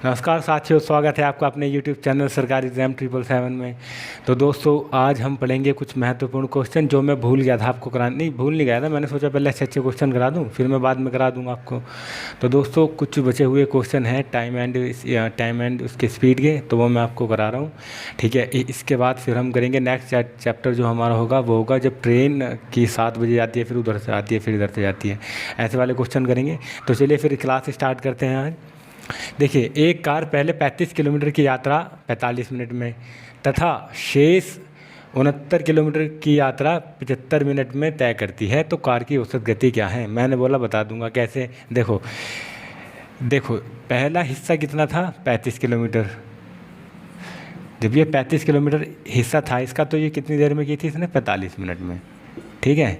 नमस्कार साथियों, स्वागत है आपका अपने YouTube चैनल सरकारी एग्जाम 777 में। तो दोस्तों, आज हम पढ़ेंगे कुछ महत्वपूर्ण क्वेश्चन जो मैं भूल गया था आपको कराने। नहीं, भूल नहीं गया था, मैंने सोचा पहले अच्छे अच्छे क्वेश्चन करा दूं, फिर मैं बाद में करा दूंगा आपको। तो दोस्तों, कुछ बचे हुए क्वेश्चन हैं टाइम एंड उसके स्पीड के, तो वो मैं आपको करा रहा हूँ। ठीक है, इसके बाद फिर हम करेंगे नेक्स्ट चैप्टर जो हमारा होगा वो होगा जब ट्रेन की 7 बजे जाती है, फिर उधर से आती है, फिर इधर से जाती है। ऐसे वाले क्वेश्चन करेंगे। तो चलिए फिर क्लास स्टार्ट करते हैं आज। देखिए, एक कार पहले 35 किलोमीटर की यात्रा 45 मिनट में तथा शेष 69 किलोमीटर की यात्रा 75 मिनट में तय करती है, तो कार की औसत गति क्या है? मैंने बोला बता दूंगा कैसे। देखो देखो, पहला हिस्सा कितना था? 35 किलोमीटर। जब ये 35 किलोमीटर हिस्सा था इसका, तो ये कितनी देर में की थी इसने? 45 मिनट में। ठीक है,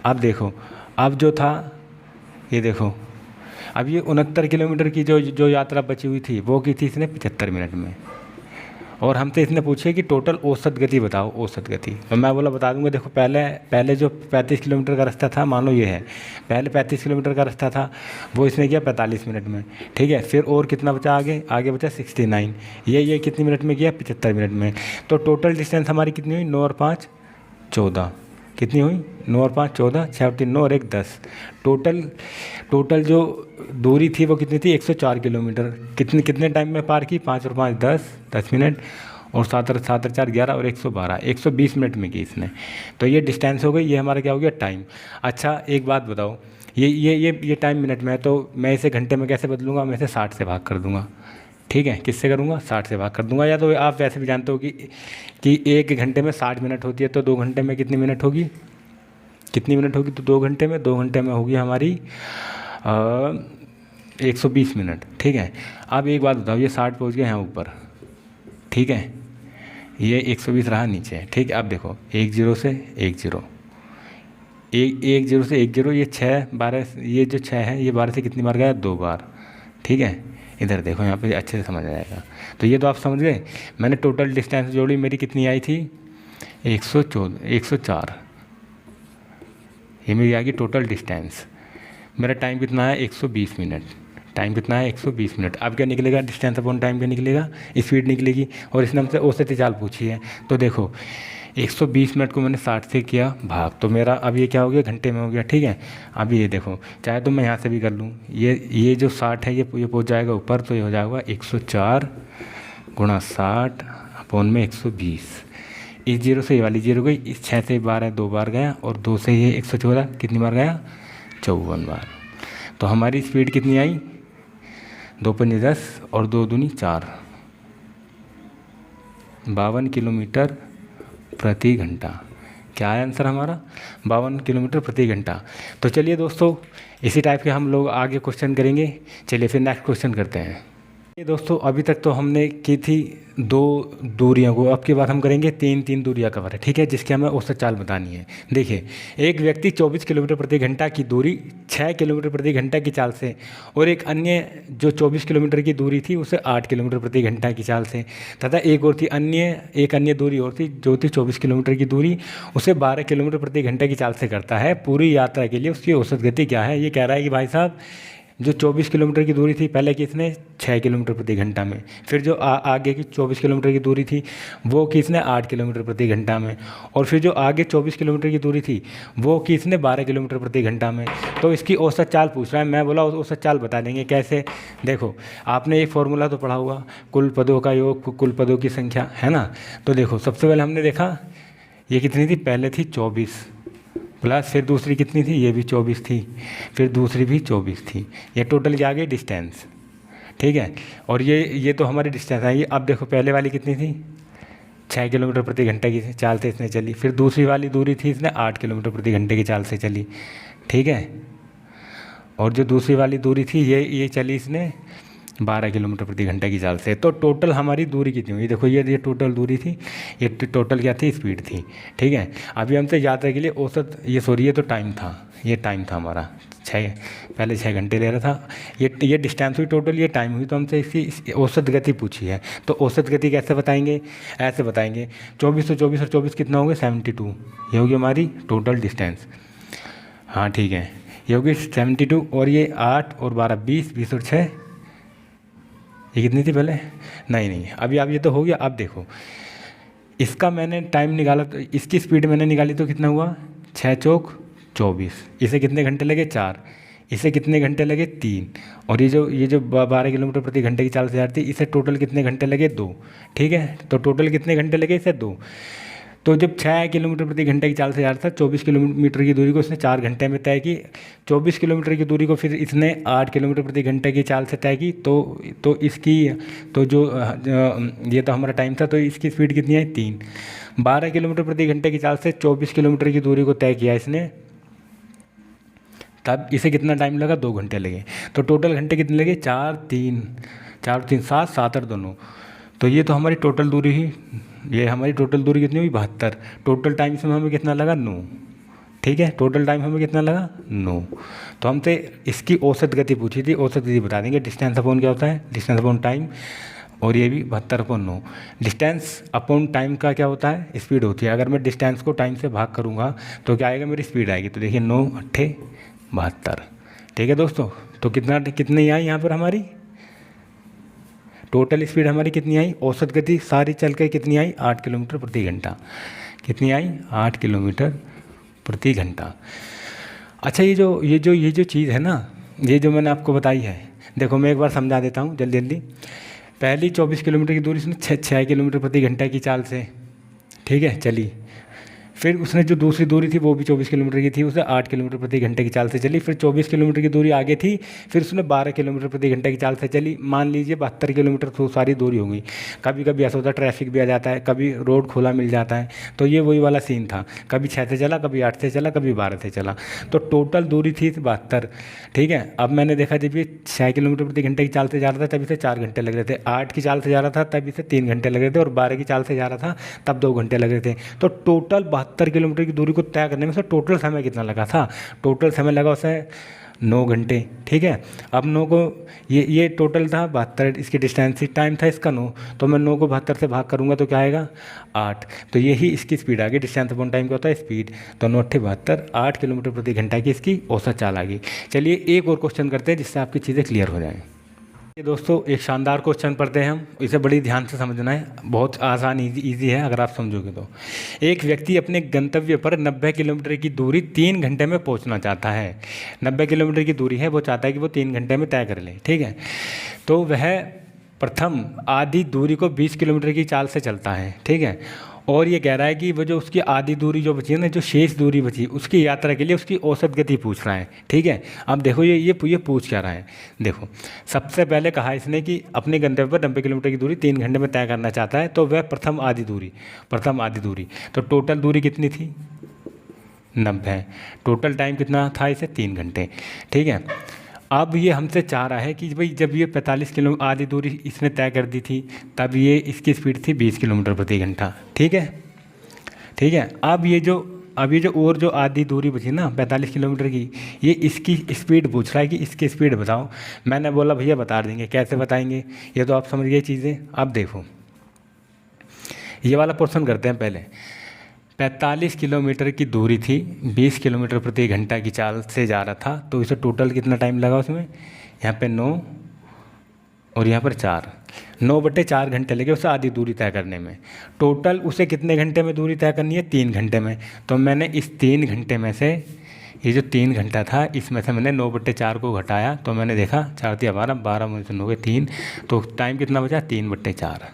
अब देखो, अब जो था ये देखो, अब ये 69 किलोमीटर की जो यात्रा बची हुई थी वो की थी इसने 75 मिनट में। और हमसे इसने पूछे कि टोटल औसत गति बताओ, औसत गति। तो मैं बोला बता दूंगा। देखो, पहले जो 35 किलोमीटर का रास्ता था, मान लो ये है, पहले 35 किलोमीटर का रास्ता था, वो इसने किया 45 मिनट में। ठीक है, फिर और कितना बचा आगे बचा 69। ये कितनी मिनट में किया? 75 मिनट में। तो टोटल डिस्टेंस हमारी कितनी हुई? 9 और 5 14। कितनी हुई? 9 और 5 14, 6 और 3 9 और 1 10। टोटल जो दूरी थी वो कितनी थी? 104 किलोमीटर। कितने टाइम में पार की? 5 और 5 10 मिनट, और 7 और 4 11 और 112 120 मिनट में की इसने। तो ये डिस्टेंस हो गई, ये हमारा क्या हो गया? टाइम। अच्छा, एक बात बताओ, ये टाइम मिनट में है, तो मैं इसे घंटे में कैसे बदलूंगा? मैं इसे 60 से भाग कर दूंगा। ठीक है, किससे करूँगा? 60 से भाग कर दूंगा। या तो आप वैसे भी जानते हो कि 1 घंटे में 60 मिनट होती है, तो 2 घंटे में कितनी मिनट होगी? कितनी मिनट होगी? तो 2 घंटे में होगी हमारी 120 मिनट। ठीक है, अब एक बात बताओ, ये 60 पहुँच गए हैं ऊपर, ठीक है, ये 120 रहा नीचे। ठीक है, अब देखो, 1 0 से 1 0, 1 0 से 1 0, ये 6 12, ये जो 6 है ये 12 से कितनी बार गया? 2 बार। ठीक है, इधर देखो, यहाँ पे अच्छे से समझ आएगा। तो ये तो आप समझ गए। मैंने टोटल डिस्टेंस जोड़ी, मेरी कितनी आई थी? 104। ये मेरी आ गई टोटल डिस्टेंस। मेरा टाइम कितना है? 120 मिनट। टाइम कितना है? 120 मिनट। अब क्या निकलेगा? डिस्टेंस अपॉन टाइम क्या निकलेगा? स्पीड निकलेगी। और इसने हमसे औसत चाल पूछी है, तो देखो 120 मिनट को मैंने 60 से किया भाग, तो मेरा अब ये क्या हो गया? घंटे में हो गया। ठीक है, अब ये देखो, चाहे तो मैं यहाँ से भी कर लूँ, ये जो 60 है ये पहुँच जाएगा ऊपर, तो ये हो जाएगा 104 गुणा 60 अपॉन में 120। इस 0 से ये वाली 0 गई, इस 6 से 12 2 बार गया, और 2 से ये 114 कितनी बार गया? 54 बार। तो हमारी स्पीड कितनी आई? 2 पंजे 10 और 2 दूनी 4, 52 किलोमीटर प्रति घंटा। क्या है आंसर हमारा? 52 किलोमीटर प्रति घंटा। तो चलिए दोस्तों, इसी टाइप के हम लोग आगे क्वेश्चन करेंगे। चलिए फिर नेक्स्ट क्वेश्चन करते हैं। ये दोस्तों, अभी तक तो हमने की थी 2 दूरियों को, अब की बात हम करेंगे 3 दूरियां कवर है। ठीक है, जिसकी हमें औसत चाल बतानी है। देखिए, एक व्यक्ति 24 किलोमीटर प्रति घंटा की दूरी 6 किलोमीटर प्रति घंटा की चाल से, और एक अन्य जो 24 किलोमीटर की दूरी थी उसे 8 किलोमीटर प्रति घंटा की चाल से, तथा एक अन्य दूरी और थी जो थी 24 किलोमीटर की दूरी, उसे 12 किलोमीटर प्रति घंटे की चाल से करता है। पूरी यात्रा के लिए उसकी औसत गति क्या है? ये कह रहा है कि भाई साहब, जो 24 किलोमीटर की दूरी थी पहले किसने? 6 किलोमीटर प्रति घंटा में। फिर जो आगे की 24 किलोमीटर की दूरी थी वो किसने? 8 किलोमीटर प्रति घंटा में। और फिर जो आगे 24 किलोमीटर की दूरी थी वो किसने? 12 किलोमीटर प्रति घंटा में। तो इसकी औसत चाल पूछ रहा है। मैं बोला औसत चाल बता देंगे। कैसे? देखो, आपने एक फॉर्मूला तो पढ़ा होगा, कुल पदों का योग कुल पदों की संख्या, है ना? तो देखो, सबसे पहले हमने देखा ये कितनी थी? पहले थी 24, प्लस फिर दूसरी कितनी थी? ये भी 24 थी, फिर दूसरी भी 24 थी। ये टोटल क्या आ गई? डिस्टेंस। ठीक है, और ये तो हमारी डिस्टेंस आई। अब देखो, पहले वाली कितनी थी? 6 किलोमीटर प्रति घंटे की चाल से इसने चली। फिर दूसरी वाली दूरी थी इसने 8 किलोमीटर प्रति घंटे की चाल से चली। ठीक है, और जो दूसरी वाली दूरी थी ये चली इसने 12 किलोमीटर प्रति घंटे की चाल से। तो टोटल हमारी दूरी कितनी हुई? देखो, ये टोटल दूरी थी, ये टोटल क्या थी? स्पीड थी। ठीक है, अभी हमसे यात्रा के लिए औसत, ये तो टाइम था, ये टाइम था हमारा। पहले 6 घंटे ले रहा था। ये डिस्टेंस हुई टोटल, ये टाइम हुई। तो हमसे इसकी औसत गति पूछी है। तो औसत गति कैसे बताएंगे? ऐसे बताएंगे, 24 और 24 कितना हो गया? 72। ये होगी हमारी टोटल डिस्टेंस। हाँ ठीक है, ये होगी 72, और ये 8 और 12 20 20 और 6 ये कितनी थी पहले? नहीं नहीं, अभी आप ये तो हो गया। अब देखो इसका मैंने टाइम निकाला, तो इसकी स्पीड मैंने निकाली तो कितना हुआ? 6 चौक 24। इसे कितने घंटे लगे? 4। इसे कितने घंटे लगे? 3। और ये जो 12 किलोमीटर प्रति घंटे की चाल से जा रही थी, इसे टोटल कितने घंटे लगे? 2। ठीक है, तो टोटल कितने घंटे लगे इसे? 2। तो जब 6 किलोमीटर प्रति घंटे की चाल से जा रहा था, 24 किलोमीटर की दूरी को इसने 4 घंटे में तय की। 24 किलोमीटर की दूरी को फिर इसने 8 किलोमीटर प्रति घंटे की चाल से तय की। तो इसकी तो जो ये तो हमारा टाइम था, तो इसकी स्पीड कितनी आई? 3। 12 किलोमीटर प्रति घंटे की चाल से 24 किलोमीटर की दूरी को तय किया इसने, तब इसे कितना टाइम लगा? 2 घंटे लगे। तो टोटल घंटे कितने लगे? 4 3 7 7 और 2 तो ये तो हमारी टोटल दूरी ही, ये हमारी टोटल दूरी कितनी हुई? 72। टोटल टाइम इसमें हमें कितना लगा? 9। ठीक है, टोटल टाइम हमें कितना लगा? 9। तो हमसे इसकी औसत गति पूछी थी, औसत गति बता देंगे। डिस्टेंस अपॉन क्या होता है? Distance upon time. और ये भी 72/9। डिस्टेंस अपॉन टाइम का क्या होता है? स्पीड होती है। अगर मैं डिस्टेंस को टाइम से भाग करूँगा तो क्या आएगा? मेरी स्पीड आएगी। तो देखिए 9 8 72। ठीक है दोस्तों, तो कितनी आई यहाँ पर हमारी टोटल स्पीड? हमारी कितनी आई? औसत गति सारी चल के कितनी आई? 8 किलोमीटर प्रति घंटा। कितनी आई? 8 किलोमीटर प्रति घंटा। अच्छा, ये जो चीज़ है ना, ये जो मैंने आपको बताई है, देखो मैं एक बार समझा देता हूँ जल्दी जल्दी। पहली 24 किलोमीटर की दूरी उसने 6 किलोमीटर प्रति घंटा की चाल से, ठीक है, चली। फिर उसने जो दूसरी दूरी थी वो भी 24 किलोमीटर की थी, उसे 8 किलोमीटर प्रति घंटे की चाल से चली। फिर 24 किलोमीटर की दूरी आगे थी, फिर उसने 12 किलोमीटर प्रति घंटे की चाल से चली। मान लीजिए 72 किलोमीटर तो सारी दूरी होगी। कभी कभी ऐसा होता है ट्रैफिक भी आ जाता है, कभी रोड खुला मिल जाता है, तो ये वही वाला सीन था। कभी 6 से चला, कभी 8 से चला, कभी 12 से चला। तो टोटल दूरी थी 72। ठीक है, अब मैंने देखा जब ये 6 किलोमीटर प्रति घंटे की चाल से जा रहा था तब इसे 4 घंटे लग रहे थे, 8 की चाल से जा रहा था तब इसे 3 घंटे लग रहे थे, और 12 की चाल से जा रहा था तब 2 घंटे लग रहे थे। तो टोटल 72 किलोमीटर की दूरी को तय करने में से टोटल समय कितना लगा था? टोटल समय लगा उसे 9 घंटे। ठीक है, अब 9 को ये टोटल था 72, इसकी डिस्टेंस ही टाइम था इसका 9, तो मैं 9 को 72 से भाग करूंगा तो क्या आएगा? 8। तो यही इसकी स्पीड आ गई। डिस्टेंस अपॉन टाइम क्या होता है? स्पीड। तो 9 8 72, 8 किलोमीटर प्रति घंटा की इसकी औसत चाल आ गई। चलिए एक और क्वेश्चन करते हैं जिससे आपकी चीज़ें क्लियर हो जाएँ। दोस्तों एक शानदार क्वेश्चन पढ़ते हैं हम, इसे बड़ी ध्यान से समझना है, बहुत आसान इजी है अगर आप समझोगे तो। एक व्यक्ति अपने गंतव्य पर 90 किलोमीटर की दूरी 3 घंटे में पहुंचना चाहता है। 90 किलोमीटर की दूरी है, वो चाहता है कि वो 3 घंटे में तय कर ले। ठीक है, तो वह प्रथम आधी दूरी को 20 किलोमीटर की चाल से चलता है। ठीक है, और ये कह रहा है कि वो जो उसकी आधी दूरी जो बची है ना, जो शेष दूरी बची, उसकी यात्रा के लिए उसकी औसत गति पूछ रहा है। ठीक है, अब देखो ये पूछ क्या रहा है। देखो सबसे पहले कहा इसने कि अपने गंतव्य पर 90 किलोमीटर की दूरी 3 घंटे में तय करना चाहता है, तो वह प्रथम आधी दूरी। तो टोटल दूरी कितनी थी? 90। टोटल टाइम कितना था इसे? 3 घंटे। ठीक है, अब ये हमसे चाह रहा है कि भाई जब ये 45 किलो आधी दूरी इसने तय कर दी थी तब ये इसकी स्पीड थी 20 किलोमीटर प्रति घंटा। ठीक है, अब ये जो और जो आधी दूरी बची ना 45 किलोमीटर की, ये इसकी स्पीड पूछ रहा है कि इसकी स्पीड बताओ। मैंने बोला भैया बता देंगे। कैसे बताएंगे? ये तो आप समझ गए चीज़ें। अब देखो ये वाला पोर्शन करते हैं पहले। 45 किलोमीटर की दूरी थी, 20 किलोमीटर प्रति घंटा की चाल से जा रहा था, तो इसे टोटल कितना टाइम लगा उसमें? यहाँ पे 9 और यहाँ पर 4, 9/4 घंटे लगे उसे आधी दूरी तय करने में। टोटल उसे कितने घंटे में दूरी तय करनी है? 3 घंटे में। तो मैंने इस 3 घंटे में से, ये जो 3 घंटा था इसमें से मैंने 9/4 को घटाया, तो मैंने देखा 4 × 12, 12 में से 9 गए 3, तो टाइम कितना बचा? 3/4।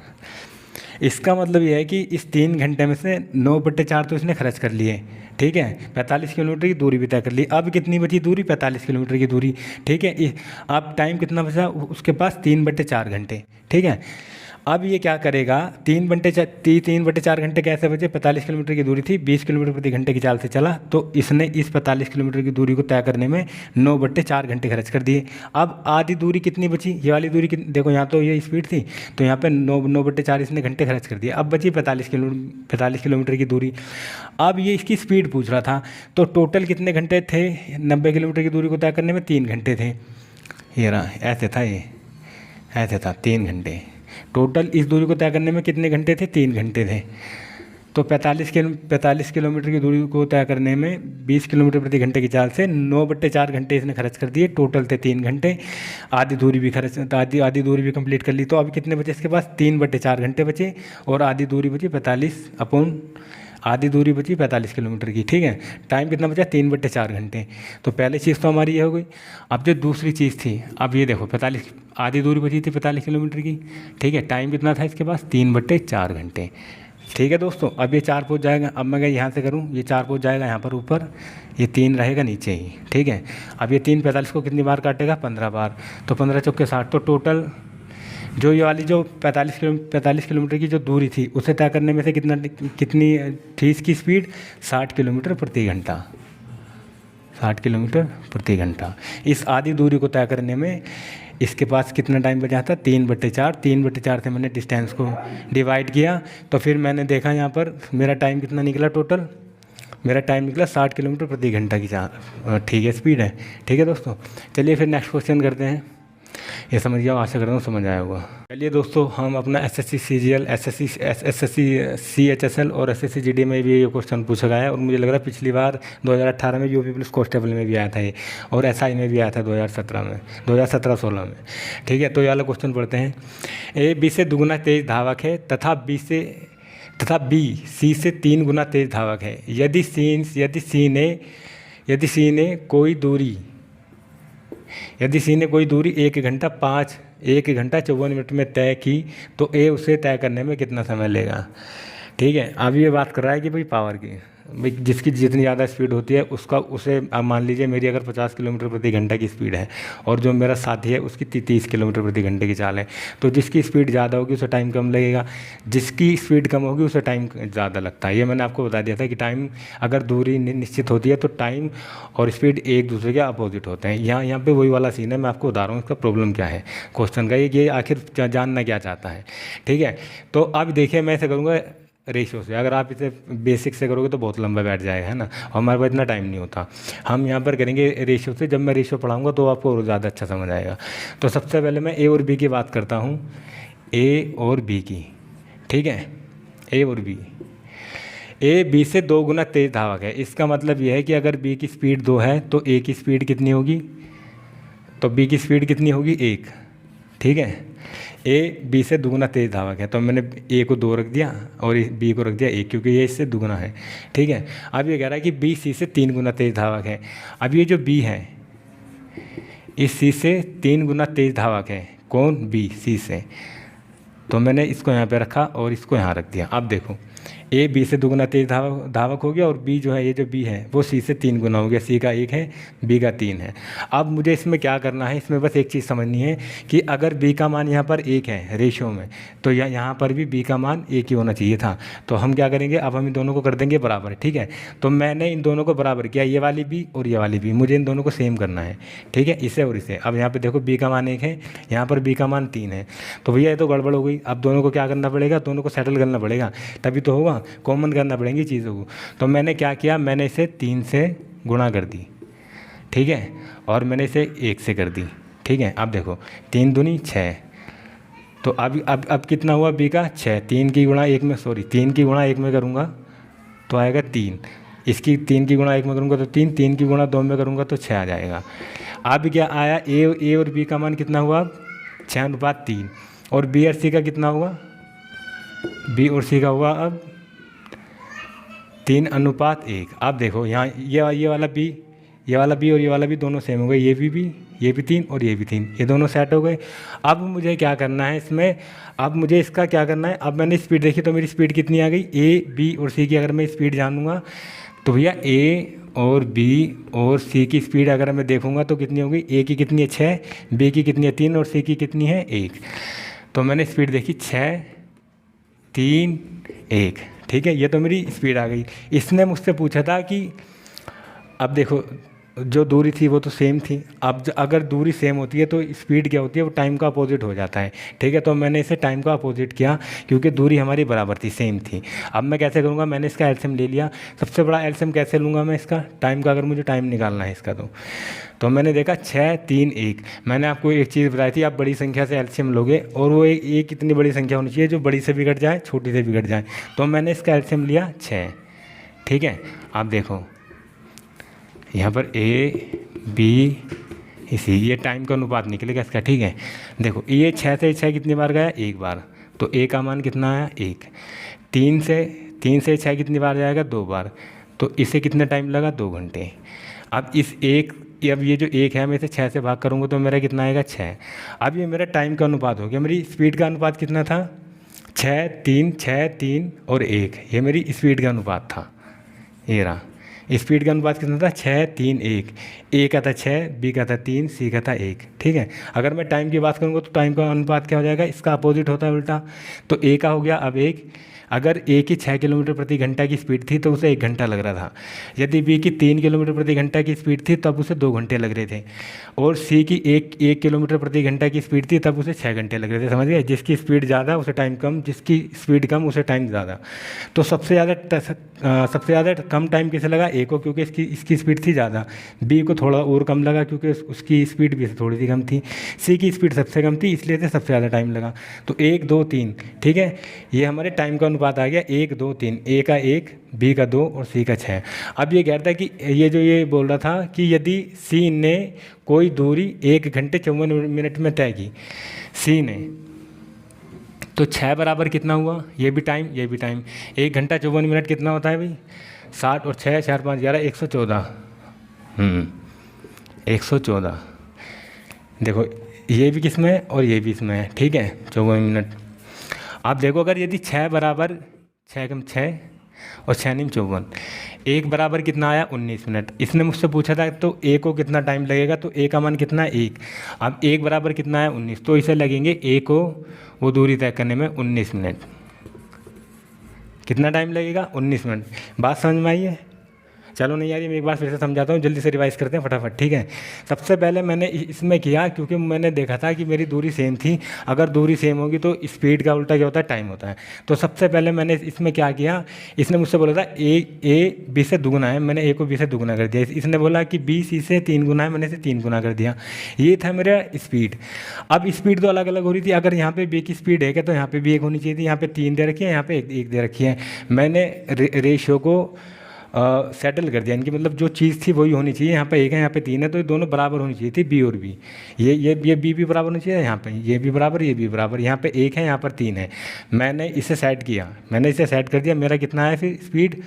इसका मतलब ये है कि इस 3 घंटे में से 9/4 तो इसने खर्च कर लिए। ठीक है, 45 किलोमीटर की दूरी भी तय कर ली। अब कितनी बची दूरी? 45 किलोमीटर की दूरी। ठीक है, अब टाइम कितना बचा उसके पास? 3/4 घंटे। ठीक है, अब ये क्या करेगा? 3/4 घंटे कैसे बचे? 45 किलोमीटर की दूरी थी, 20 किलोमीटर प्रति घंटे की चाल से चला, तो इसने इस 45 किलोमीटर की दूरी को तय करने में 9/4 घंटे खर्च कर दिए। अब आधी दूरी कितनी बची? ये वाली दूरी देखो, यहाँ तो ये स्पीड थी, तो यहाँ पे 9/4 इसने घंटे खर्च कर दिए। अब बची 45 किलोमीटर की दूरी। अब ये इसकी स्पीड पूछ रहा था, तो टोटल कितने घंटे थे 90 किलोमीटर की दूरी को तय करने में? 3 घंटे थे। ये रहा, ऐसे था 3 घंटे। टोटल इस दूरी को तय करने में कितने घंटे थे? 3 घंटे थे। तो 45 किलोमीटर की दूरी को तय करने में 20 किलोमीटर प्रति घंटे की चाल से 9/4 घंटे इसने खर्च कर दिए, टोटल थे 3 घंटे। आधी दूरी भी खर्च, आधी दूरी भी कंप्लीट कर ली। तो अभी कितने बचे इसके पास? 3/4 घंटे बचे, और आधी दूरी बची 45 किलोमीटर की। ठीक है, टाइम कितना बचा? 3/4 घंटे। तो पहली चीज़ तो हमारी ये हो गई। अब जो दूसरी चीज़ थी, अब ये देखो 45, आधी दूरी बची थी 45 किलोमीटर की। ठीक है, टाइम कितना था इसके पास? 3/4 घंटे। ठीक है दोस्तों, अब ये 4 पहुँच जाएगा। अब मैं यहाँ से करूँ, ये 4 पहुँच जाएगा यहाँ पर ऊपर, ये 3 रहेगा नीचे ही। ठीक है, अब ये 3 45 को कितनी बार काटेगा? 15 बार। तो 15 चौके 60। तो टोटल जो ये वाली जो 45 किलोमीटर की जो दूरी थी, उसे तय करने में से कितनी थी इसकी स्पीड? 60 किलोमीटर प्रति घंटा। 60 किलोमीटर प्रति घंटा। इस आधी दूरी को तय करने में इसके पास कितना टाइम बचा था? 3/4। 3/4 से मैंने डिस्टेंस को डिवाइड किया, तो फिर मैंने देखा यहाँ पर मेरा टाइम कितना निकला टोटल? मेरा टाइम निकला 60 किलोमीटर प्रति घंटा की ठीक है स्पीड है। ठीक है दोस्तों, चलिए फिर नेक्स्ट क्वेश्चन करते हैं। ये समझ गया, आशा करता हूँ समझ आया होगा। चलिए दोस्तों, हम अपना SSC CGL, SSC CHSL और SSC GD में भी ये क्वेश्चन पूछा गया है, और मुझे लग रहा है पिछली बार 2018 में यूपी पुलिस कांस्टेबल में भी आया था ये, और SI में भी आया था 2017-16 में। ठीक है, तो ये वाला क्वेश्चन पढ़ते हैं। A B से दुगुना तेज धावक है तथा B C से 3 गुना तेज धावक है। यदि C ने कोई दूरी 1 घंटा 54 मिनट में तय की, तो A उसे तय करने में कितना समय लेगा? ठीक है, अब ये बात कर रहा है कि भाई पावर की, भाई जिसकी जितनी ज़्यादा स्पीड होती है उसे अब मान लीजिए मेरी अगर 50 किलोमीटर प्रति घंटा की स्पीड है, और जो मेरा साथी है उसकी 30 किलोमीटर प्रति घंटे की चाल है, तो जिसकी स्पीड ज़्यादा होगी उसे टाइम कम लगेगा, जिसकी स्पीड कम होगी उसे टाइम ज़्यादा लगता है। ये मैंने आपको बता दिया था कि टाइम, अगर दूरी निश्चित होती है तो टाइम और स्पीड एक दूसरे के अपोजिट होते हैं। यहाँ पे वही वाला सीन है। मैं आपको बता रहा हूँ इसका प्रॉब्लम क्या है क्वेश्चन का, ये आखिर जानना क्या चाहता है। ठीक है, तो अब देखिए मैं ऐसे करूँगा रेशियो से। अगर आप इसे बेसिक से करोगे तो बहुत लंबा बैठ जाएगा, है ना, और हमारे पास इतना टाइम नहीं होता। हम यहाँ पर करेंगे रेशियो से। जब मैं रेशियो पढ़ाऊँगा तो आपको और ज़्यादा अच्छा समझ आएगा। तो सबसे पहले मैं A और B की बात करता हूँ, A और B की। ठीक है, A और B। A B से 2 गुना तेज धावक है। इसका मतलब यह है कि अगर B की स्पीड 2 है तो A की स्पीड कितनी होगी? तो B की स्पीड कितनी होगी? 1। ठीक है, A B से दुगुना तेज धावक है, तो मैंने A को 2 रख दिया और B को रख दिया 1, क्योंकि ये इससे दुगुना है। ठीक है, अब ये कह रहा है कि B C से 3 गुना तेज धावक है। अब ये जो B है, इस C से 3 गुना तेज धावक है। कौन? B C से। तो मैंने इसको यहाँ पे रखा और इसको यहाँ रख दिया। अब देखो, A B से दुगुना तेज धावक हो गया, और B जो है, ये जो B है वो C से 3 गुना हो गया। C का 1 है, B का 3 है। अब मुझे इसमें क्या करना है, इसमें बस एक चीज़ समझनी है कि अगर B का मान यहाँ पर 1 है रेशियो में, तो यहाँ पर भी B का मान 1 ही होना चाहिए था। तो हम क्या करेंगे, अब हम इन दोनों को कर देंगे बराबर। ठीक है, तो मैंने इन दोनों को बराबर किया, ये वाली B और ये वाली B, मुझे इन दोनों को सेम करना है। ठीक है, इसे और इसे। अब यहाँ पर देखो B का मान 1 है, यहाँ पर B का मान 3 है, तो भैया ये तो गड़बड़ हो गई। अब दोनों को क्या करना पड़ेगा? दोनों को सेटल करना पड़ेगा, तभी तो होगा, कॉमन करना पड़ेंगी चीज़ों को। तो मैंने क्या किया, मैंने इसे 3 से गुणा कर दी। ठीक है, और मैंने इसे 1 से कर दी। ठीक है, अब देखो 3 दूनी 6, तो अब कितना हुआ B का? 6। 3 की गुणा 1 में, 3 की गुणा 1 में करूँगा तो आएगा 3। इसकी 3 की गुणा 1 में करूँगा तो 3, 3 की गुणा 2 में करूँगा तो 6 आ जाएगा। अब क्या आया, A और B का मान कितना हुआ? 6:3। और B और C का कितना हुआ? B और C का हुआ अब 3:1। अब देखो यहाँ ये वाला B और ये वाला B दोनों सेम हो गए। ये भी 3 और ये भी 3, ये दोनों सेट हो गए। अब मुझे क्या करना है इसमें, अब मुझे इसका क्या करना है। अब मैंने स्पीड देखी तो मेरी स्पीड कितनी आ गई? A B और C की अगर मैं स्पीड जानूँगा तो भैया A और B और C की स्पीड अगर मैं देखूँगा तो कितनी होगी? A की कितनी है? 6, B की कितनी है? 3 और C की कितनी है? 1। तो मैंने स्पीड देखी 6, 3, 1। ठीक है, ये तो मेरी स्पीड आ गई। इसने मुझसे पूछा था कि अब देखो जो दूरी थी वो तो सेम थी। अब अगर दूरी सेम होती है तो स्पीड क्या होती है, वो टाइम का अपोजिट हो जाता है। ठीक है, तो मैंने इसे टाइम का अपोजिट किया क्योंकि दूरी हमारी बराबर थी, सेम थी। अब मैं कैसे करूँगा, मैंने इसका एलसीएम ले लिया। सबसे बड़ा एलसीएम कैसे लूँगा मैं इसका, टाइम का, अगर मुझे टाइम निकालना है इसका तो मैंने देखा 6 3 1। मैंने आपको एक चीज़ बताई थी, आप बड़ी संख्या से एलसीएम लोगे और वो एक इतनी बड़ी संख्या होनी चाहिए जो बड़ी से बिगड़ जाए, छोटी से बिगड़ जाए। तो मैंने इसका एलसीएम लिया 6। ठीक है, आप देखो यहाँ पर ए बी इसी, ये टाइम का अनुपात निकलेगा इसका। ठीक है, देखो ये 6 से 6 कितनी बार गया, एक बार, तो ए का मान कितना आया 1। 3 से 6 कितनी बार जाएगा, 2 बार, तो इसे कितना टाइम लगा, 2 घंटे। अब अब ये जो 1 है मैं इसे 6 से भाग करूँगा तो मेरा कितना आएगा 6। अब ये मेरा टाइम का अनुपात हो गया। मेरी स्पीड का अनुपात कितना था, 6 3 और 1, ये मेरी स्पीड का अनुपात था। ये रहा, स्पीड का अनुपात कितना था, 6 3 1। ए का था 6, बी का था 3, सी का था 1। ठीक है, अगर मैं टाइम की बात करूँगा तो टाइम का अनुपात क्या हो जाएगा, इसका अपोजिट होता है उल्टा। तो ए का हो गया अब 1। अगर ए की 6 किलोमीटर प्रति घंटा की स्पीड थी तो उसे 1 घंटा लग रहा था। यदि बी की 3 किलोमीटर प्रति घंटा की स्पीड थी तब उसे 2 घंटे लग रहे थे। और सी की 1 किलोमीटर प्रति घंटा की स्पीड थी तब उसे 6 घंटे लग रहे थे। समझ गए, जिसकी स्पीड ज़्यादा उसे टाइम कम, जिसकी स्पीड कम उसे टाइम ज़्यादा। तो सबसे ज़्यादा कम टाइम किसे लगा, ए को, क्योंकि इसकी स्पीड थी ज़्यादा। बी को थोड़ा और कम लगा क्योंकि उसकी स्पीड भी थोड़ी सी कम थी। सी की स्पीड सबसे कम थी इसलिए से सबसे ज़्यादा टाइम लगा। तो 1 2 3। ठीक है, ये हमारे टाइम का अनुपात आ गया 1 2 3। ए का 1, बी का 2 और सी का 6। अब ये कह रहा था कि ये बोल रहा था कि यदि सी ने कोई दूरी 1 घंटे 54 मिनट में तय की, सी ने, तो 6 बराबर कितना हुआ, ये भी टाइम ये भी टाइम। 1 घंटा 54 मिनट कितना होता है भाई, 60 और 6 4 5 11 114। 114। देखो ये भी किस में है और ये भी इसमें है। ठीक है, 54 मिनट। आप देखो अगर यदि 6 बराबर 6 कम 6 और 6 नहीं 54, 1 बराबर कितना आया 19 मिनट। इसने मुझसे पूछा था तो ए को कितना टाइम लगेगा, तो ए का मान कितना है 1। अब 1 बराबर कितना है 19, तो इसे लगेंगे ए को वो दूरी तय करने में 19 मिनट। कितना टाइम लगेगा, 19 मिनट। बात समझ में आई है, चलो नहीं यार मैं एक बार फिर से समझाता हूँ, जल्दी से रिवाइज करते हैं फटाफट। ठीक है, सबसे पहले मैंने इसमें किया क्योंकि मैंने देखा था कि मेरी दूरी सेम थी। अगर दूरी सेम होगी तो स्पीड का उल्टा क्या होता है, टाइम होता है। तो सबसे पहले मैंने इसमें क्या किया, इसने मुझसे बोला था ए बी से दुगुना है, मैंने ए को बी से दुगुना कर दिया। इसने बोला कि बी सी से 3 गुना है, मैंने इसे 3 गुना कर दिया। ये था मेरा स्पीड। अब स्पीड तो अलग अलग हो रही थी। अगर यहाँ पे बी की स्पीड 1 है तो यहाँ पे भी 1 होनी चाहिए थी। यहाँ पे 3 दे रखी है, यहाँ पे 1 दे रखी है। मैंने रेशियो को सेटल कर दिया, इनकी मतलब जो चीज़ थी वही होनी चाहिए। यहाँ पे 1 है, यहाँ पे 3 है, तो ये दोनों बराबर होनी चाहिए थी, बी और बी। ये बी भी बराबर होनी चाहिए, यहाँ पे ये भी बराबर, ये भी बराबर। यहाँ पे 1 है, यहाँ पर 3 है। मैंने इसे सेट किया, मैंने इसे सेट कर दिया। मेरा कितना है फिर स्पीड,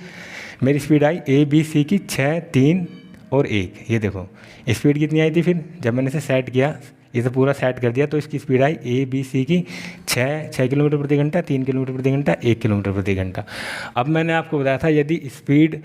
मेरी speed I A B C की 6 3 और 1। ये देखो स्पीड कितनी आई थी फिर जब मैंने इसे सेट किया, इसे पूरा सेट कर दिया, तो इसकी speed I A B C की 6 किलोमीटर प्रति घंटा, 3 किलोमीटर प्रति घंटा, 1 किलोमीटर प्रति घंटा। अब मैंने आपको बताया था यदि स्पीड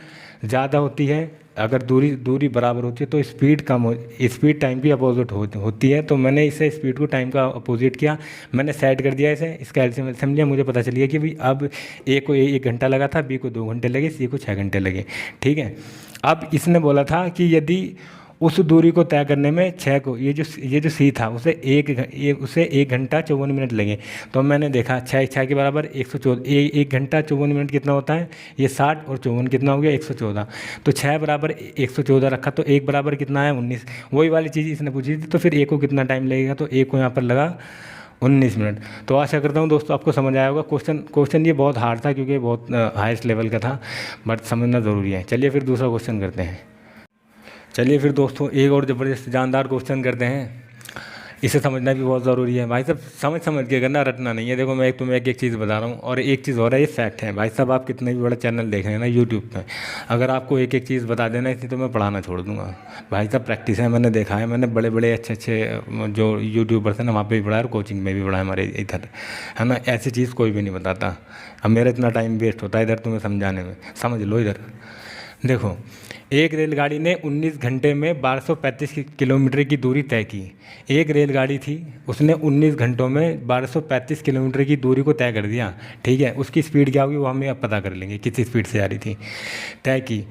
ज़्यादा होती है, अगर दूरी बराबर होती है तो स्पीड कम हो, स्पीड टाइम की अपोजिट होती है। तो मैंने इसे स्पीड को टाइम का अपोजिट किया, मैंने सेट कर दिया इसे, इसका एलसीएम लिया। मुझे पता चल गया कि भाई अब ए को 1 घंटा लगा था, बी को 2 घंटे लगे, सी को 6 घंटे लगे। ठीक है, अब इसने बोला था कि यदि उस दूरी को तय करने में 6 को, ये जो सी था उसे 1 घंटा 54 मिनट लगे। तो मैंने देखा 6 के बराबर 114, 1 घंटा 54 मिनट कितना होता है, ये 60 और 54 कितना हो गया 114। तो 6 बराबर 114 रखा, तो 1 बराबर कितना है 19। वही वाली चीज़ इसने पूछी थी। तो फिर ए को कितना टाइम लगेगा, तो ए को यहाँ पर लगा 19 मिनट। तो आशा करता हूँ दोस्तों आपको समझ आया होगा। क्वेश्चन ये बहुत हार्ड था क्योंकि बहुत हाईएस्ट लेवल का था, बट समझना ज़रूरी है। चलिए फिर दूसरा क्वेश्चन करते हैं। चलिए फिर दोस्तों एक और ज़बरदस्त जानदार क्वेश्चन करते हैं, इसे समझना भी बहुत ज़रूरी है भाई साहब। समझ के करना, रटना नहीं है। देखो मैं तुम्हें एक चीज़ बता रहा हूँ और एक चीज़ हो रहा है, ये फैक्ट है भाई साहब। आप कितने भी बड़ा चैनल देख रहे हैं ना यूट्यूब पे, अगर आपको एक चीज़ बता देना इसलिए तो मैं पढ़ाना छोड़ दूँगा भाई साहब। प्रैक्टिस है, मैंने देखा है, मैंने बड़े अच्छे जो यूट्यूबर्स हैं ना वहाँ पर भी पढ़ा और कोचिंग में भी पढ़ा है हमारे इधर, है ना। ऐसी चीज़ कोई भी नहीं बताता। अब मेरा इतना टाइम वेस्ट होता है इधर तुम्हें समझाने में। समझ लो इधर देखो, एक रेलगाड़ी ने 19 घंटे में 1235 किलोमीटर की दूरी तय की। एक रेलगाड़ी थी, उसने 19 घंटों में 1235 किलोमीटर की दूरी को तय कर दिया। ठीक है, उसकी स्पीड क्या होगी वो हम अब पता कर लेंगे, किस स्पीड से जा रही थी, तय की।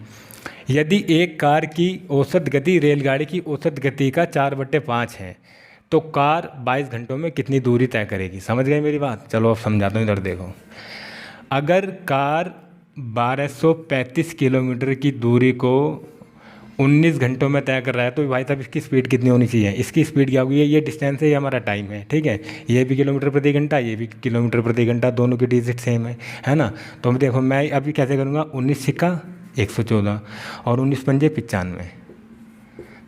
यदि एक कार की औसत गति रेलगाड़ी की औसत गति का 4/5 है तो कार 22 घंटों में कितनी दूरी तय करेगी। समझ गए मेरी बात? चलो अब समझाता हूँ, इधर देखो। अगर कार 1235 किलोमीटर की दूरी को 19 घंटों में तय कर रहा है तो भाई साहब इसकी स्पीड कितनी होनी चाहिए? इसकी स्पीड क्या होगी? ये डिस्टेंस है, ये हमारा टाइम है, ठीक है। ये भी किलोमीटर प्रति घंटा, ये भी किलोमीटर प्रति घंटा, दोनों की डिजिट सेम है ना। तो देखो मैं अभी कैसे करूँगा, 19 सिक्का 114 और 19 पंजे 95।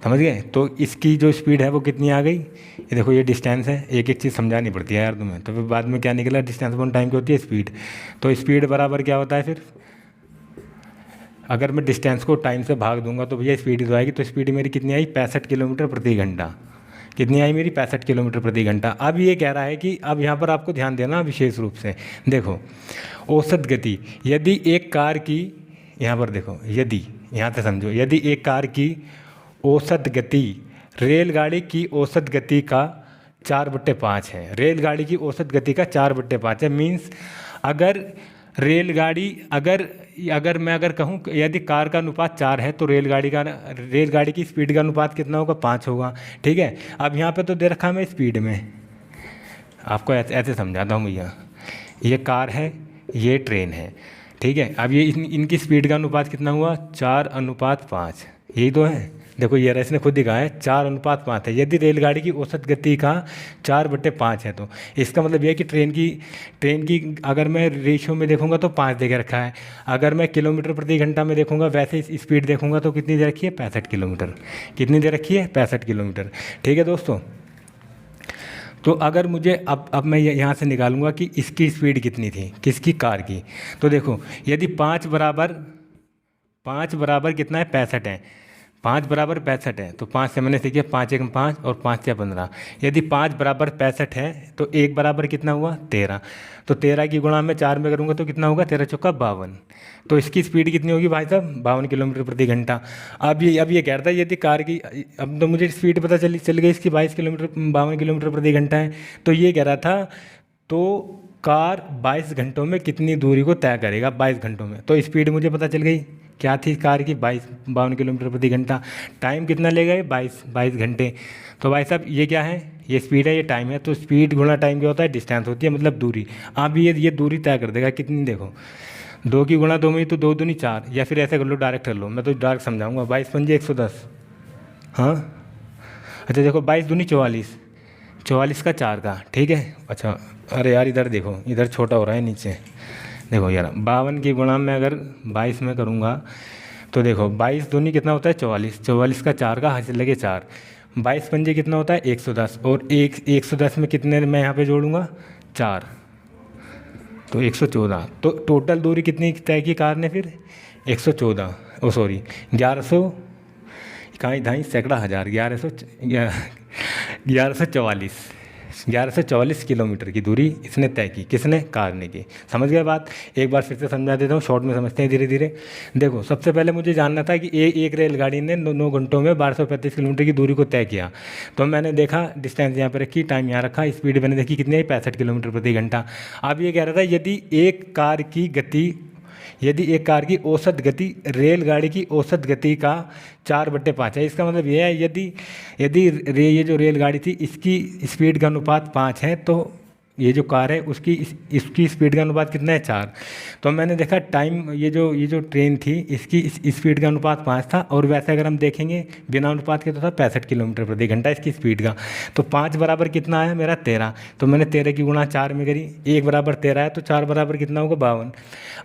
समझ गए? तो इसकी जो स्पीड है वो कितनी आ गई? ये देखो, ये डिस्टेंस है, एक एक चीज़ समझानी पड़ती है यार तुम्हें। तो फिर बाद में क्या निकला, डिस्टेंस अपॉन टाइम की होती है स्पीड। तो स्पीड बराबर क्या होता है फिर, अगर मैं डिस्टेंस को टाइम से भाग दूंगा तो भैया स्पीड तो आएगी। तो स्पीड मेरी कितनी आई? 65 किलोमीटर प्रति घंटा। कितनी आई मेरी? 65 किलोमीटर प्रति घंटा। अब ये कह रहा है कि अब यहाँ पर आपको ध्यान देना विशेष रूप से, देखो औसत गति, यदि एक कार की, यहाँ पर देखो, यदि, यहाँ से समझो, यदि एक कार की औसत गति रेलगाड़ी की औसत गति का 4/5 है, रेलगाड़ी की औसत गति का 4/5 है, मीन्स अगर रेलगाड़ी, अगर मैं कहूँ यदि कार का अनुपात 4 है तो रेलगाड़ी की स्पीड का अनुपात कितना होगा? 5 होगा, ठीक है। अब यहाँ पे तो दे रखा है मैं स्पीड में, आपको ऐसे समझाता हूँ भैया। ये कार है, ये ट्रेन है, ठीक है। अब ये इनकी स्पीड का अनुपात कितना हुआ? 4/5, यही तो है। देखो ये इसने खुद ही कहा है 4/5 है। यदि रेलगाड़ी की औसत गति का 4/5 है तो इसका मतलब यह है कि ट्रेन की अगर मैं रेशियो में देखूंगा तो 5 दे के रखा है। अगर मैं किलोमीटर प्रति घंटा में देखूंगा, वैसे स्पीड देखूंगा तो कितनी दे रखी है? 65 किलोमीटर। कितनी दे रखी है? 65 किलोमीटर, ठीक है दोस्तों। तो अगर मुझे अब मैं यहाँ से निकालूंगा कि इसकी स्पीड कितनी थी, किसकी? कार की। तो देखो यदि 5 बराबर कितना है? 65 है। 5 बराबर 65 है तो 5 से मैंने सीखिए 5 1 5 और 5 6 15। यदि 5 बराबर 65 है तो 1 बराबर कितना हुआ? 13। तो 13 की गुणा में 4 में करूँगा तो कितना होगा? 13 चौका 52। तो इसकी स्पीड कितनी होगी भाई साहब? 52 किलोमीटर प्रति घंटा। अब ये कह रहा है यदि कार की, अब तो मुझे स्पीड पता चल गई इसकी 52 किलोमीटर प्रति घंटा है। तो ये कह रहा था तो कार 22 घंटों में कितनी दूरी को तय करेगा? 22 घंटों में। तो स्पीड मुझे पता चल गई, क्या थी कार की? 52 किलोमीटर प्रति घंटा। टाइम कितना लेगा? 22 घंटे। तो भाई साहब ये क्या है? ये स्पीड है, ये टाइम है। तो स्पीड गुणा टाइम क्या होता है? डिस्टेंस होती है, मतलब दूरी। आप ये दूरी तय कर देगा कितनी। देखो 2 की गुणा 2 में तो 2 दूनी 4, या फिर ऐसे कर लो, डायरेक्ट कर लो, मैं तो डायरेक्ट समझाऊंगा। 22 पंजे 110। हाँ अच्छा देखो 22 दूनी 44, 44 का 4 का, ठीक है। अच्छा अरे यार इधर देखो, इधर छोटा हो रहा है नीचे। देखो यार 52 की गुणा में अगर 22 में करूँगा तो देखो 22 दूनी कितना होता है? 44, 44 का 4 का हासिल लगे 4। 22 पंजे कितना होता है? 110, और 110 में कितने मैं यहाँ पे जोड़ूंगा? 4, तो 114। तो टोटल दूरी कितनी तय की कार ने फिर? 114, ओ सॉरी 1100, इकाई ढाई सैकड़ा हज़ार, 1144 किलोमीटर की दूरी इसने तय की। किसने? कार ने की। समझ गए बात? एक बार फिर से समझा देता हूँ, शॉर्ट में समझते हैं धीरे धीरे। देखो सबसे पहले मुझे जानना था कि एक रेलगाड़ी ने 9 घंटों में 1235 किलोमीटर की दूरी को तय किया। तो मैंने देखा डिस्टेंस यहाँ पर रखी, टाइम यहाँ रखा, स्पीड मैंने देखी कितनी है? 65 किलोमीटर प्रति घंटा। अब ये कह रहा था यदि एक कार की औसत गति रेलगाड़ी की औसत गति का 4/5 है। इसका मतलब यह है यदि ये जो रेलगाड़ी थी इसकी स्पीड का अनुपात 5 है तो ये जो कार है इसकी स्पीड का अनुपात कितना है? 4। तो मैंने देखा टाइम, ये जो ट्रेन थी इसकी स्पीड का अनुपात 5 था, और वैसे अगर हम देखेंगे बिना अनुपात के तो था 65 किलोमीटर प्रति घंटा इसकी स्पीड का। तो 5 बराबर कितना आया मेरा? 13। तो मैंने 13 की गुणा 4 में करी, 1 बराबर 13 है तो 4 बराबर कितना होगा? 52।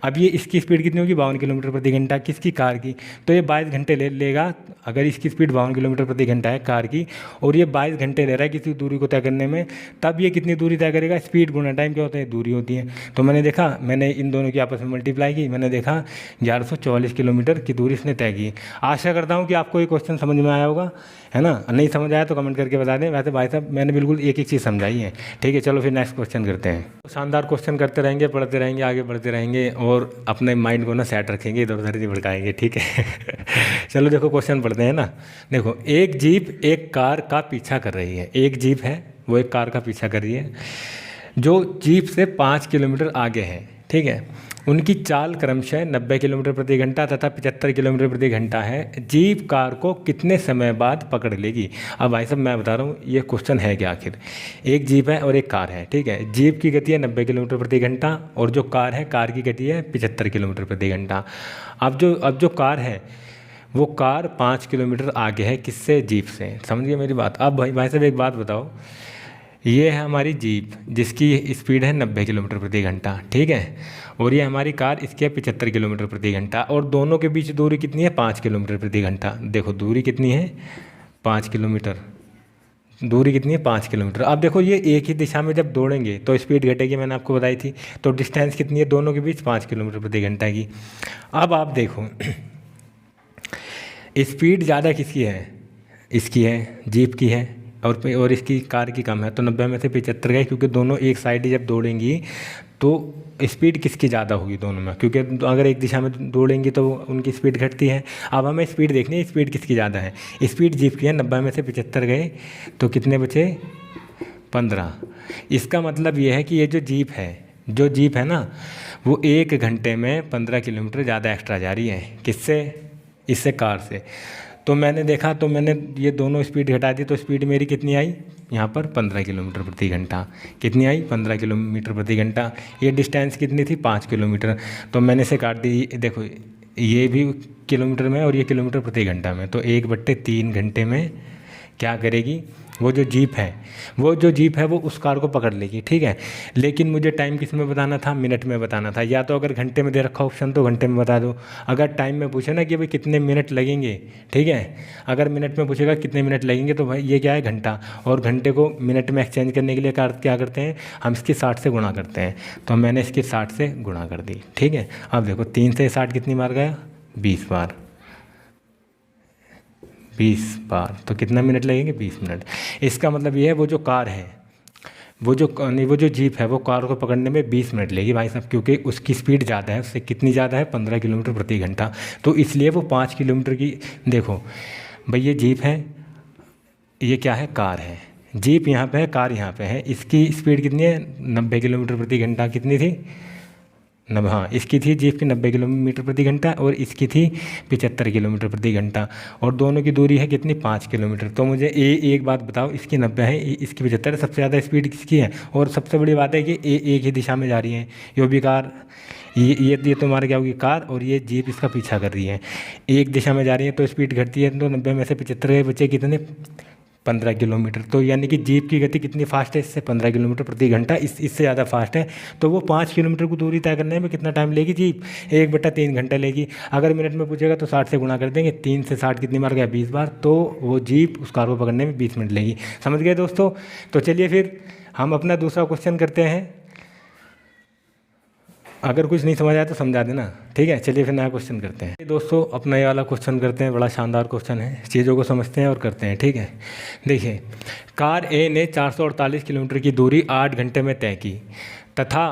अब ये इसकी स्पीड कितनी होगी? 52 किलोमीटर प्रति घंटा। किसकी? कार की। तो ये 22 घंटे लेगा। अगर इसकी स्पीड 52 किलोमीटर प्रति घंटा है कार की, और ये 22 घंटे ले रहा है किसी दूरी को तय करने में, तब ये कितनी दूरी तय करेगा? स्पीड गुना टाइम क्या होता है? दूरी होती है। तो मैंने देखा, मैंने इन दोनों की आपस में मल्टीप्लाई की, मैंने देखा 1144 किलोमीटर की दूरी इसने तय की। आशा करता हूँ कि आपको ये क्वेश्चन समझ में आया होगा, है ना। नहीं समझ आया तो कमेंट करके बता दें। वैसे भाई साहब मैंने बिल्कुल एक चीज़ समझाई है, ठीक है। चलो फिर नेक्स्ट क्वेश्चन करते हैं। शानदार क्वेश्चन करते रहेंगे, पढ़ते रहेंगे, आगे बढ़ते रहेंगे, और अपने माइंड को ना सेट रखेंगे, इधर उधर नहीं भड़काएंगे, ठीक है। चलो देखो क्वेश्चन पढ़ते हैं ना। देखो एक जीप एक कार का पीछा कर रही है। एक जीप है वो एक कार का पीछा कर रही है जो जीप से 5 किलोमीटर आगे है, ठीक है। उनकी चाल क्रमशः 90 किलोमीटर प्रति घंटा तथा 75 किलोमीटर प्रति घंटा है। जीप कार को कितने समय बाद पकड़ लेगी? अब भाई साहब मैं बता रहा हूँ ये क्वेश्चन है क्या आखिर। एक जीप है और एक कार है, ठीक है। जीप की गति है 90 किलोमीटर प्रति घंटा और जो कार है, कार की गति है 75 किलोमीटर प्रति घंटा। अब जो कार है वो कार 5 किलोमीटर आगे है किससे? जीप से। समझ गए मेरी बात? अब भाई साहब एक बात बताओ, ये है हमारी जीप जिसकी स्पीड है 90 किलोमीटर प्रति घंटा, ठीक है, और ये हमारी कार इसकी है 75 किलोमीटर प्रति घंटा, और दोनों के बीच दूरी कितनी है? 5 किलोमीटर प्रति घंटा। देखो दूरी कितनी है? 5 किलोमीटर। दूरी कितनी है? 5 किलोमीटर। अब देखो ये एक ही दिशा में जब दौड़ेंगे तो स्पीड घटेगी, मैंने आपको बताई थी। तो डिस्टेंस कितनी है दोनों के बीच? 5 किलोमीटर प्रति घंटा की। अब आप देखो स्पीड ज़्यादा किसकी है? इसकी है, जीप की है, और इसकी कार की कम है। तो 90 में से 75 गए, क्योंकि दोनों एक साइड जब दौड़ेंगी तो स्पीड किसकी ज़्यादा होगी दोनों में, क्योंकि अगर एक दिशा में दौड़ेंगी तो उनकी स्पीड घटती है। अब हमें स्पीड देखनी है, स्पीड किसकी ज़्यादा है? स्पीड जीप की है। 90 में से 75 गए तो कितने बचे? 15। इसका मतलब ये है कि ये जो जीप है ना, वो 1 घंटे में 15 किलोमीटर ज़्यादा एक्स्ट्रा जा रही है। किससे? इससे, कार से। तो मैंने देखा, तो मैंने ये दोनों स्पीड घटा दी, तो स्पीड मेरी कितनी आई यहाँ पर? 15 किलोमीटर प्रति घंटा। कितनी आई? 15 किलोमीटर प्रति घंटा। ये डिस्टेंस कितनी थी? 5 किलोमीटर। तो मैंने इसे काट दी। देखो ये भी किलोमीटर में और ये किलोमीटर प्रति घंटा में, तो 1/3 घंटे में क्या करेगी? वो जो जीप है वो उस कार को पकड़ लेगी, ठीक है। लेकिन मुझे टाइम किस में बताना था? मिनट में बताना था। या तो अगर घंटे में दे रखा ऑप्शन तो घंटे में बता दो। अगर टाइम में पूछे ना कि भाई कितने मिनट लगेंगे, ठीक है, अगर मिनट में पूछेगा कितने मिनट लगेंगे, तो भाई ये क्या है? घंटा। और घंटे को मिनट में एक्सचेंज करने के लिए क्या करते हैं? हम इसकी 60 से गुणा करते हैं। तो मैंने इसकी 60 से गुणा कर दी, ठीक है। अब देखो 3 से 60 कितनी बार गया? 20 बार। 20 बार तो कितना मिनट लगेंगे? 20 मिनट। इसका मतलब ये है वो जो कार है, वो जो जीप है, वो कार को पकड़ने में 20 मिनट लेगी भाई साहब, क्योंकि उसकी स्पीड ज़्यादा है। उससे कितनी ज़्यादा है? 15 किलोमीटर प्रति घंटा। तो इसलिए वो 5 किलोमीटर की। देखो भाई ये जीप है, ये क्या है? कार है। जीप यहाँ पे है, कार यहाँ पे है। इसकी स्पीड कितनी है? 90 किलोमीटर प्रति घंटा। कितनी थी? हाँ, इसकी थी जीप की 90 किलोमीटर प्रति घंटा और इसकी थी 75 किलोमीटर प्रति घंटा, और दोनों की दूरी है कितनी? 5 किलोमीटर। तो मुझे एक बात बताओ, इसकी 90 है, इसकी 75 है, सबसे ज़्यादा स्पीड किसकी है? और सबसे बड़ी बात है कि एक ही दिशा में जा रही है। ये भी कार, ये तुम्हारे क्या होगी? कार, और ये जीप इसका पीछा कर रही है। एक दिशा में जा रही है तो स्पीड घटती है। तो 90 में से 75 बचे कितने? 15 किलोमीटर। तो यानी कि जीप की गति कितनी फास्ट है? इससे 15 किलोमीटर प्रति घंटा इससे ज़्यादा फास्ट है। तो वो 5 किलोमीटर की दूरी तय करने में कितना टाइम लेगी जीप? 1/3 घंटा लेगी। अगर मिनट में पूछेगा तो 60 से गुणा कर देंगे। 3 से 60 कितनी बार गया? 20 बार। तो वो जीप उस कार को पकड़ने में 20 मिनट लेगी। समझ गए दोस्तों? तो चलिए फिर हम अपना दूसरा क्वेश्चन करते हैं। अगर कुछ नहीं समझ आया तो समझा देना, ठीक है। चलिए फिर नया क्वेश्चन करते हैं दोस्तों। अपना ये वाला क्वेश्चन करते हैं, बड़ा शानदार क्वेश्चन है। चीज़ों को समझते हैं और करते हैं, ठीक है। देखिए, कार ए ने 448 किलोमीटर की दूरी 8 घंटे में तय की तथा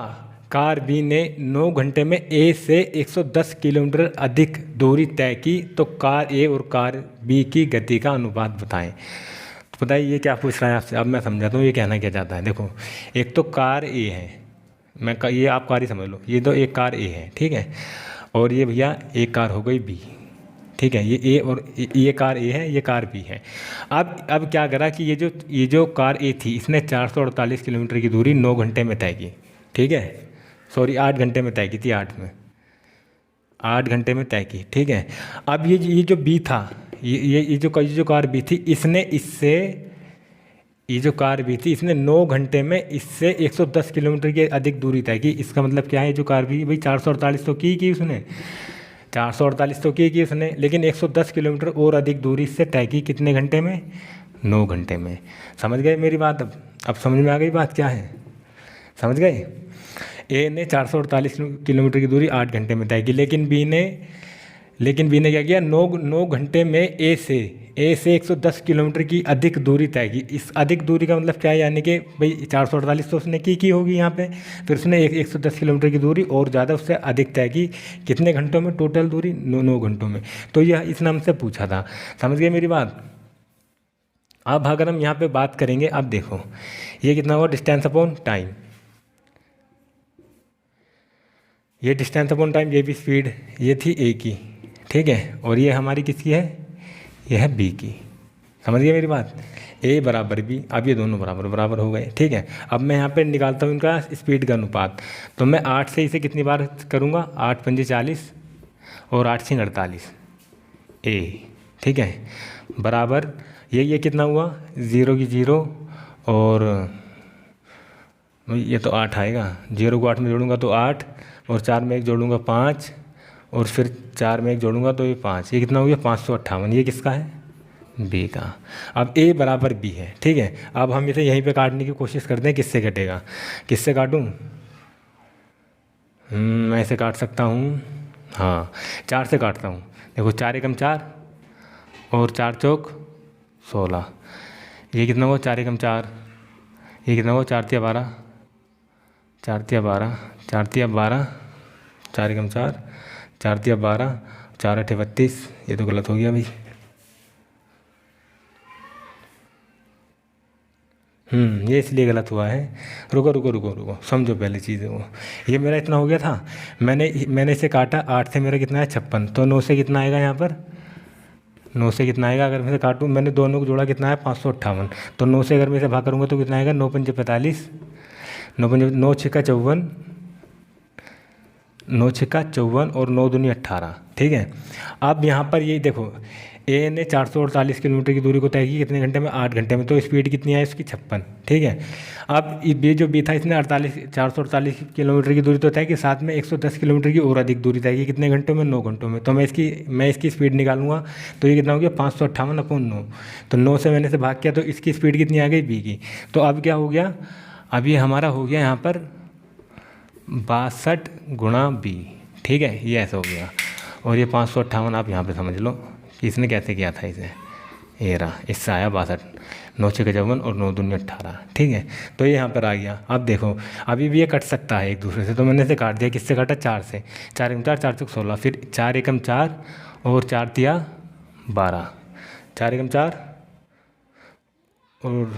कार बी ने 9 घंटे में ए से 110 किलोमीटर अधिक दूरी तय की, तो कार ए और कार बी की गति का अनुपात बताएं। तो बताइए ये क्या पूछ रहा है आपसे। अब मैं समझाता हूँ ये कहना क्या चाहता है। देखो, एक तो कार ए है, ये आप कार ही समझ लो। ये तो एक कार ए है, ठीक है, और ये भैया एक कार हो गई बी, ठीक है। ये ए और ये कार ए है, ये कार बी है। अब क्या करा कि ये जो कार ए थी, इसने 448 किलोमीटर की दूरी 9 घंटे में तय की, ठीक है। सॉरी, 8 घंटे में तय की थी। 8 घंटे में तय की, ठीक है। अब ये जो बी था, ये जो कार बी थी, ये जो कार भी थी इसने 9 घंटे में इससे 110 किलोमीटर की अधिक दूरी तय की। इसका मतलब क्या है? जो कार भी भाई 448 तो की उसने, 448 तो की उसने, लेकिन 110 किलोमीटर और अधिक दूरी से तय की कितने घंटे में? 9 घंटे में। समझ गए मेरी बात? अब समझ में आ गई बात क्या है? समझ गए? ए ने 448 किलोमीटर की दूरी 8 घंटे में तय की, लेकिन बी ने क्या किया? 9 घंटे में ए से 110 किलोमीटर की अधिक दूरी तय की। इस अधिक दूरी का मतलब क्या है? यानी कि भाई 448 तो उसने की होगी यहाँ पे, फिर उसने 110 किलोमीटर की दूरी और ज़्यादा उससे अधिक तय की। कितने घंटों में टोटल दूरी? 9 घंटों में। तो यह इस नाम से पूछा था। समझ गए मेरी बात? अब अगर हम यहाँ पे बात करेंगे, अब देखो ये कितना हुआ? Distance upon time. ये डिस्टेंस अपॉन टाइम, ये भी स्पीड, ये थी ए की, ठीक है, और ये हमारी किसकी है, ये है बी की। समझ गए मेरी बात। ए बराबर बी, अब ये दोनों बराबर बराबर हो गए, ठीक है। अब मैं यहाँ पे निकालता हूँ इनका स्पीड का अनुपात, तो मैं 8 से इसे कितनी बार करूँगा, 8 पंजे 40 और 8 छः 48 ए, ठीक है, बराबर ये कितना हुआ, 0 की 0 और ये तो 8 आएगा, 0 को 8 में जोड़ूंगा तो 8 और 4 में 1 जोड़ूंगा 5 और फिर 4 में 1 जोड़ूंगा तो ये 5, ये कितना हो गया 558। ये किसका है, बी का। अब ए बराबर बी है, ठीक है। अब हम इसे यहीं पे काटने की कोशिश करते हैं, किससे कटेगा, किससे काटूं, मैं इसे काट सकता हूँ, हाँ 4 से काटता हूँ। देखो 4 एकम 4 और 4 चौक 16, ये कितना हुआ 4 एकम 4, ये कितना हुआ 4 तिया 12, 4 तिया 12, 4 तिया 12, 4 एकम 4, 4 तिया 12, 4 अठे 32, ये तो गलत हो गया भाई। ये इसलिए गलत हुआ है, रुको रुको रुको रुको, समझो पहले चीज़ें वो। ये मेरा इतना हो गया था, मैंने इसे काटा, 8 से मेरा कितना है 56, तो 9 से कितना आएगा यहाँ पर, 9 से कितना आएगा, अगर मैं इसे काटूँ, मैंने दोनों को जोड़ा कितना है 558, तो 9 से अगर मैं इसे भाग करूँगा तो कितना आएगा, 9 पंजे 45, 9 छिक्का 54, 9 छिक्का 54 और 9 दूनी 18, ठीक है। अब यहाँ पर ये देखो, ए ने 448 किलोमीटर की दूरी को तय की कितने घंटे में, 8 घंटे में, तो स्पीड कितनी है इसकी 56, ठीक है। अब ये जो बी था इसने 448 किलोमीटर की दूरी तो तय की, साथ में 110 किलोमीटर की और अधिक दूरी तय की, कितने घंटों में, 9 घंटों में। तो मैं इसकी स्पीड निकालूंगा, तो ये कितना हो गया 558/9, तो 9 से मैंने से भाग किया, तो इसकी स्पीड कितनी आ गई, बी की। तो अब क्या हो गया, अब ये हमारा हो गया यहाँ पर 62 गुणा बी, ठीक है, ये ऐसा हो गया। और ये 558 आप यहाँ पे समझ लो कि इसने कैसे किया था इसे, ये रहा, इससे आया 62, 9 छः 54 और 9 दूनी 18, ठीक है। तो ये यहाँ पर आ गया। अब देखो अभी भी ये कट सकता है एक दूसरे से, तो मैंने इसे काट दिया, किससे काटा, 4 से, 4 एकम 4, 4 चौक 16, फिर 4 एकम 4 और 4 तिया 12, 4 एकम 4 और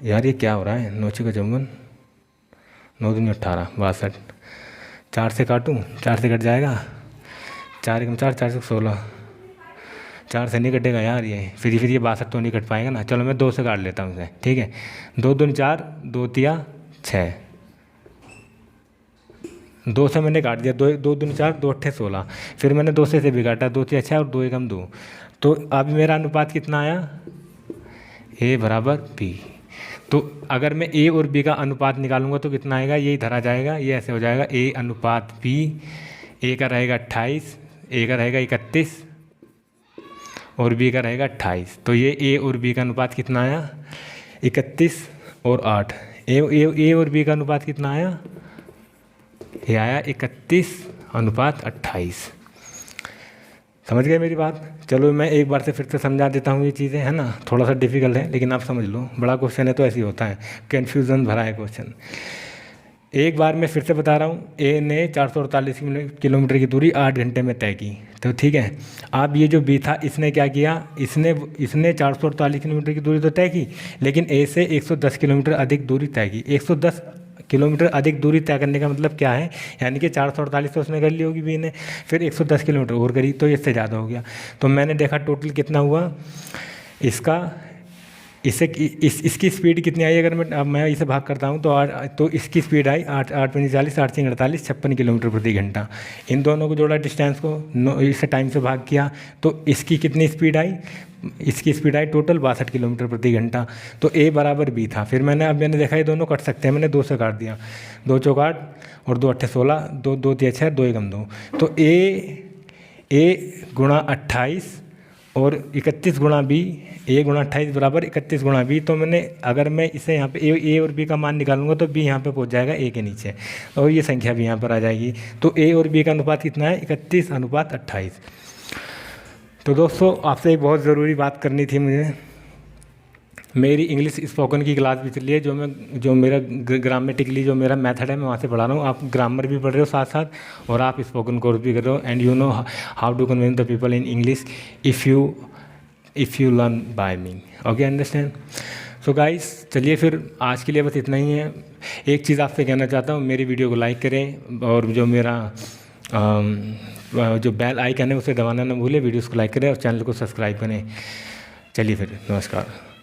यार ये क्या हो रहा है, 9 छः 54, 9 दूनी 18, 62, 4 से काटूँ, 4 से कट जाएगा, 4 एकम 4, 4 चौक 16, 4 से नहीं कटेगा यार ये, फिर ये 62 तो नहीं कट पाएगा ना। चलो मैं 2 से काट लेता हूँ इसे, ठीक है, 2 दूनी 4, 2 तिया 6, 2 से मैंने काट दिया, 2 दूनी 4, 2 अट्ठे 16, फिर मैंने 2 से भी काटा, 2 तिया 6 और 2 एकम 2, तो अब मेरा अनुपात कितना आया, ए बराबर बी। तो अगर मैं ए और बी का अनुपात निकालूंगा तो कितना आएगा, ये इधर आ जाएगा, ये ऐसे हो जाएगा, ए अनुपात बी, ए का रहेगा 28, ए का रहेगा 31 और बी का रहेगा 28, तो ये ए और बी का अनुपात कितना आया, 31 और 8, ए और बी का अनुपात कितना आया, ये आया 31/28। समझ गए मेरी बात। चलो मैं एक बार से फिर से समझा देता हूँ, ये चीज़ें है ना, थोड़ा सा डिफिकल्ट है लेकिन आप समझ लो, बड़ा क्वेश्चन है तो ऐसे ही होता है, कन्फ्यूज़न भरा है क्वेश्चन। एक बार मैं फिर से बता रहा हूँ, ए ने 448 किलोमीटर की दूरी 8 घंटे में तय की, तो ठीक है। अब ये जो बी था इसने क्या किया, इसने 448 किलोमीटर की दूरी तो तय की, लेकिन ए से 110 किलोमीटर अधिक दूरी तय की। 110 किलोमीटर अधिक दूरी तय करने का मतलब क्या है, यानी कि 448 तो उसने कर ली होगी बी ने, फिर 110 किलोमीटर और करी, तो इससे ज़्यादा हो गया। तो मैंने देखा टोटल कितना हुआ इसका, इसकी स्पीड कितनी आई, अगर मैं इसे भाग करता हूँ तो इसकी स्पीड आई 8 पंजे 40, 8 छः 48, 56 किलोमीटर प्रति घंटा। इन दोनों को जोड़ा, डिस्टेंस को इसे टाइम से भाग किया, तो इसकी कितनी स्पीड आई, इसकी स्पीड आई टोटल 62 किलोमीटर प्रति घंटा। तो ए बराबर बी था। फिर मैंने देखा ये दोनों कट सकते हैं, मैंने 2 से काट दिया, 2 चौक 8 और 2 अट्ठे 16, 2 तिया 6, 2 एकम 2, तो ए गुणा 28 और 31 गुणा बी, ए गुणा 28 बराबर 31 गुणा बी। तो अगर मैं इसे यहाँ पे ए और बी का मान निकालूंगा तो बी यहाँ पे पहुँच जाएगा ए के नीचे, और ये संख्या भी यहाँ पर आ जाएगी। तो ए और बी का अनुपात कितना है, 31/28। तो दोस्तों आपसे एक बहुत ज़रूरी बात करनी थी मुझे, मेरी इंग्लिश स्पोकन की क्लास भी चली है, जो मेरा ग्रामेटिकली जो मेरा मेथड है मैं वहाँ से पढ़ा रहा हूँ। आप ग्रामर भी पढ़ रहे हो साथ साथ, और आप स्पोकन कोर्स भी कर रहे हो, and you know how to convince the people in English if you learn by me, okay, understand. So guys चलिए फिर आज के लिए बस इतना ही है। एक चीज़ आपसे कहना चाहता हूँ, मेरी वीडियो को लाइक करें और जो मेरा जो बेल आइकन है उसे दबाना ना भूलें, वीडियोस को लाइक करें और चैनल को सब्सक्राइब करें। चलिए फिर, नमस्कार।